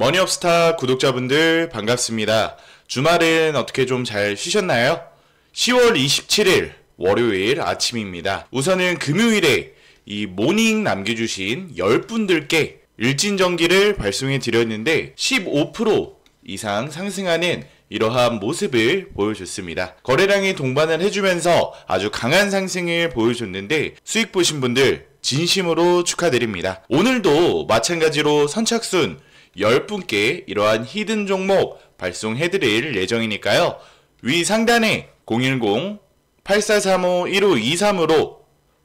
머니업스타 구독자분들 반갑습니다. 주말은 어떻게 좀 잘 쉬셨나요? 10월 27일 월요일 아침입니다. 우선은 금요일에 이 모닝 남겨주신 10분들께 일진전기를 발송해 드렸는데 15% 이상 상승하는 이러한 모습을 보여줬습니다. 거래량에 동반을 해주면서 아주 강한 상승을 보여줬는데 수익 보신 분들 진심으로 축하드립니다. 오늘도 마찬가지로 선착순 10분께 이러한 히든 종목 발송해드릴 예정이니까요. 위 상단에 010-8435-1523으로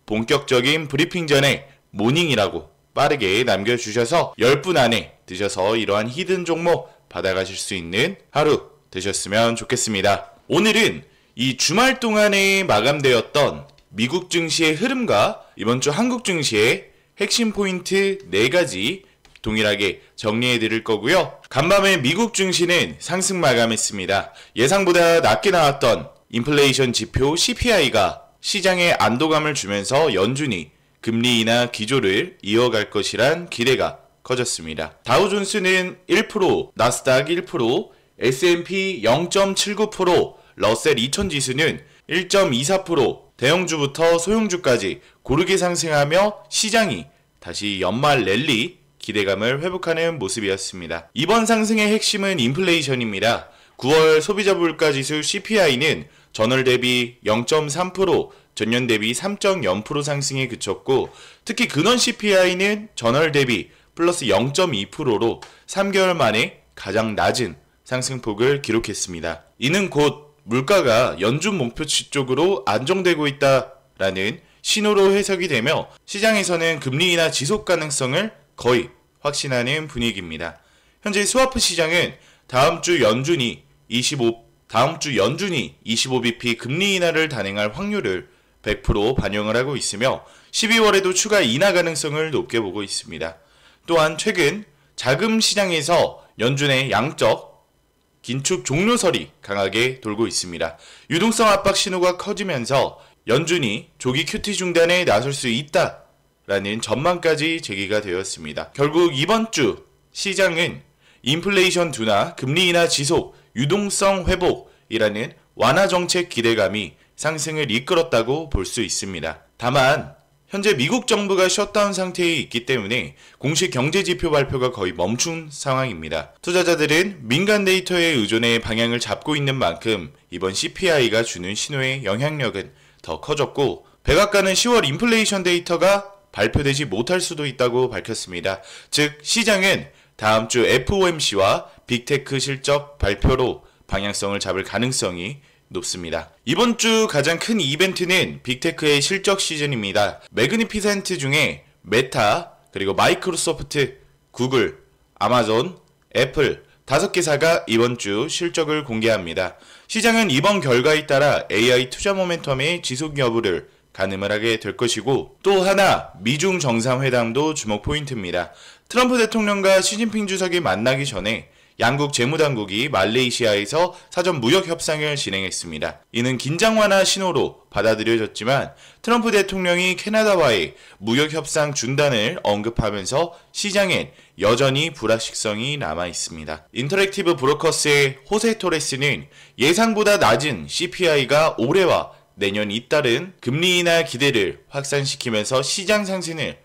본격적인 브리핑 전에 모닝이라고 빠르게 남겨주셔서 10분 안에 드셔서 이러한 히든 종목 받아가실 수 있는 하루 되셨으면 좋겠습니다. 오늘은 이 주말 동안에 마감되었던 미국 증시의 흐름과 이번 주 한국 증시의 핵심 포인트 4가지 동일하게 정리해 드릴 거고요. 간밤에 미국 증시는 상승 마감했습니다. 예상보다 낮게 나왔던 인플레이션 지표 CPI가 시장에 안도감을 주면서 연준이 금리 인하 기조를 이어갈 것이란 기대가 커졌습니다. 다우존스는 1%, 나스닥 1%, S&P 0.79%, 러셀 2000 지수는 1.24%, 대형주부터 소형주까지 고르게 상승하며 시장이 다시 연말 랠리 기대감을 회복하는 모습이었습니다. 이번 상승의 핵심은 인플레이션입니다. 9월 소비자 물가 지수 CPI는 전월 대비 0.3%, 전년 대비 3.0% 상승에 그쳤고 특히 근원 CPI는 전월 대비 플러스 0.2%로 3개월 만에 가장 낮은 상승폭을 기록했습니다. 이는 곧 물가가 연준 목표치 쪽으로 안정되고 있다라는 신호로 해석이 되며 시장에서는 금리 인하 지속 가능성을 거의 확신하는 분위기입니다. 현재 스와프 시장은 다음 주 연준이 25bp 금리 인하를 단행할 확률을 100% 반영을 하고 있으며 12월에도 추가 인하 가능성을 높게 보고 있습니다. 또한 최근 자금 시장에서 연준의 양적 긴축 종료설이 강하게 돌고 있습니다. 유동성 압박 신호가 커지면서 연준이 조기 QT 중단에 나설 수 있다라는 전망까지 제기가 되었습니다. 결국 이번 주 시장은 인플레이션 둔화, 금리 인하 지속, 유동성 회복이라는 완화 정책 기대감이 상승을 이끌었다고 볼 수 있습니다. 다만 현재 미국 정부가 셧다운 상태에 있기 때문에 공식 경제지표 발표가 거의 멈춘 상황입니다. 투자자들은 민간 데이터에 의존해 방향을 잡고 있는 만큼 이번 CPI가 주는 신호의 영향력은 더 커졌고 백악관은 10월 인플레이션 데이터가 발표되지 못할 수도 있다고 밝혔습니다. 즉 시장은 다음 주 FOMC와 빅테크 실적 발표로 방향성을 잡을 가능성이 높습니다. 이번 주 가장 큰 이벤트는 빅테크의 실적 시즌입니다. 매그니피센트 중에 메타, 그리고 마이크로소프트, 구글, 아마존, 애플 5개사가 이번 주 실적을 공개합니다. 시장은 이번 결과에 따라 AI 투자 모멘텀의 지속 여부를 가늠을 하게 될 것이고 또 하나 미중 정상회담도 주목 포인트입니다. 트럼프 대통령과 시진핑 주석이 만나기 전에 양국 재무당국이 말레이시아에서 사전 무역 협상을 진행했습니다. 이는 긴장 완화 신호로 받아들여졌지만 트럼프 대통령이 캐나다와의 무역 협상 중단을 언급하면서 시장엔 여전히 불확실성이 남아 있습니다. 인터랙티브 브로커스의 호세 토레스는 예상보다 낮은 CPI가 올해와 내년 잇따른 금리 인하 기대를 확산시키면서 시장 상승을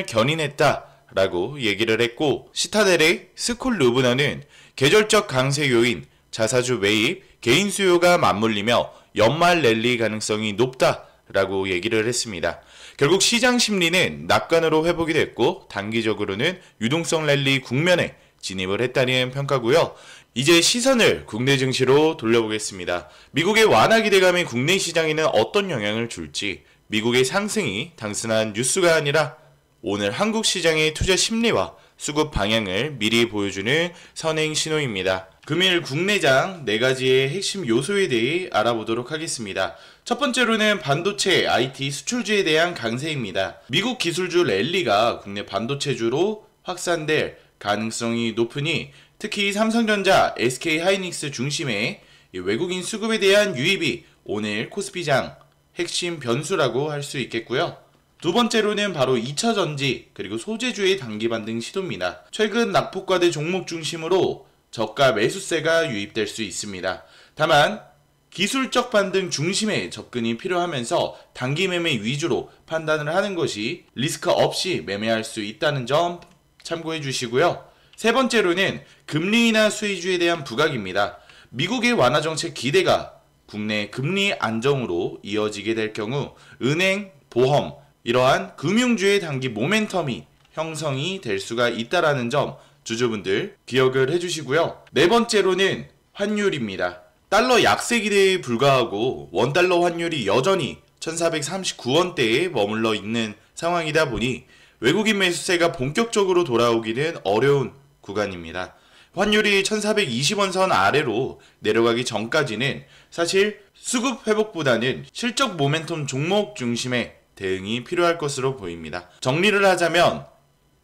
견인했다 라고 얘기를 했고 시타델의 스콜 루브너는 계절적 강세 요인, 자사주 매입, 개인 수요가 맞물리며 연말 랠리 가능성이 높다 라고 얘기를 했습니다. 결국 시장 심리는 낙관으로 회복이 됐고 단기적으로는 유동성 랠리 국면에 진입을 했다는 평가고요. 이제 시선을 국내 증시로 돌려보겠습니다. 미국의 완화 기대감이 국내 시장에는 어떤 영향을 줄지 미국의 상승이 단순한 뉴스가 아니라 오늘 한국 시장의 투자 심리와 수급 방향을 미리 보여주는 선행 신호입니다. 금일 국내장 4가지의 핵심 요소에 대해 알아보도록 하겠습니다. 첫 번째로는 반도체, IT 수출주에 대한 강세입니다. 미국 기술주 랠리가 국내 반도체주로 확산될 가능성이 높으니 특히 삼성전자, SK하이닉스 중심의 외국인 수급에 대한 유입이 오늘 코스피장 핵심 변수라고 할 수 있겠고요. 두 번째로는 바로 2차 전지 그리고 소재주의 단기 반등 시도입니다. 최근 낙폭과대 종목 중심으로 저가 매수세가 유입될 수 있습니다. 다만 기술적 반등 중심의 접근이 필요하면서 단기 매매 위주로 판단을 하는 것이 리스크 없이 매매할 수 있다는 점 참고해 주시고요. 세 번째로는 금리 인하 수혜주에 대한 부각입니다. 미국의 완화 정책 기대가 국내 금리 안정으로 이어지게 될 경우 은행, 보험, 이러한 금융주의 단기 모멘텀이 형성이 될 수가 있다는 점 주주분들 기억을 해주시고요. 네 번째로는 환율입니다. 달러 약세 기대에 불과하고 원달러 환율이 여전히 1439원대에 머물러 있는 상황이다 보니 외국인 매수세가 본격적으로 돌아오기는 어려운 구간입니다. 환율이 1420원 선 아래로 내려가기 전까지는 사실 수급 회복보다는 실적 모멘텀 종목 중심의 대응이 필요할 것으로 보입니다. 정리를 하자면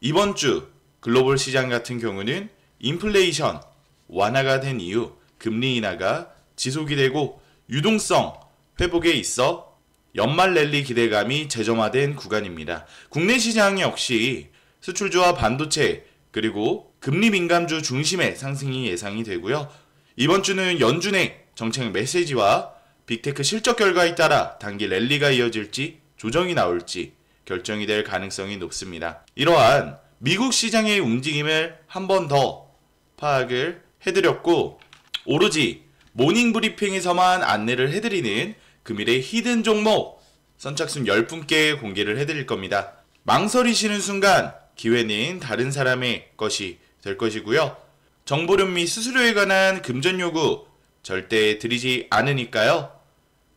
이번 주 글로벌 시장 같은 경우는 인플레이션 완화가 된 이후 금리 인하가 지속이 되고 유동성 회복에 있어 연말 랠리 기대감이 재점화된 구간입니다. 국내 시장 역시 수출주와 반도체 그리고 금리 민감주 중심의 상승이 예상이 되고요. 이번 주는 연준의 정책 메시지와 빅테크 실적 결과에 따라 단기 랠리가 이어질지 조정이 나올지 결정이 될 가능성이 높습니다. 이러한 미국 시장의 움직임을 한 번 더 파악을 해드렸고 오로지 모닝 브리핑에서만 안내를 해드리는 금일의 히든 종목 선착순 10분께 공개를 해드릴 겁니다. 망설이시는 순간 기회는 다른 사람의 것이 될 것이고요. 정보료 및 수수료에 관한 금전 요구 절대 드리지 않으니까요.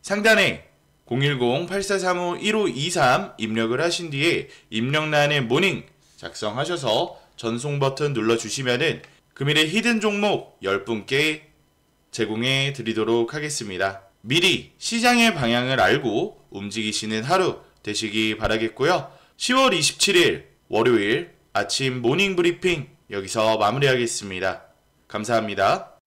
상단에 010-8435-1523 입력을 하신 뒤에 입력란에 모닝 작성하셔서 전송 버튼 눌러주시면은 금일의 히든 종목 10분께 제공해 드리도록 하겠습니다. 미리 시장의 방향을 알고 움직이시는 하루 되시기 바라겠고요. 10월 27일 월요일 아침 모닝 브리핑 여기서 마무리하겠습니다. 감사합니다.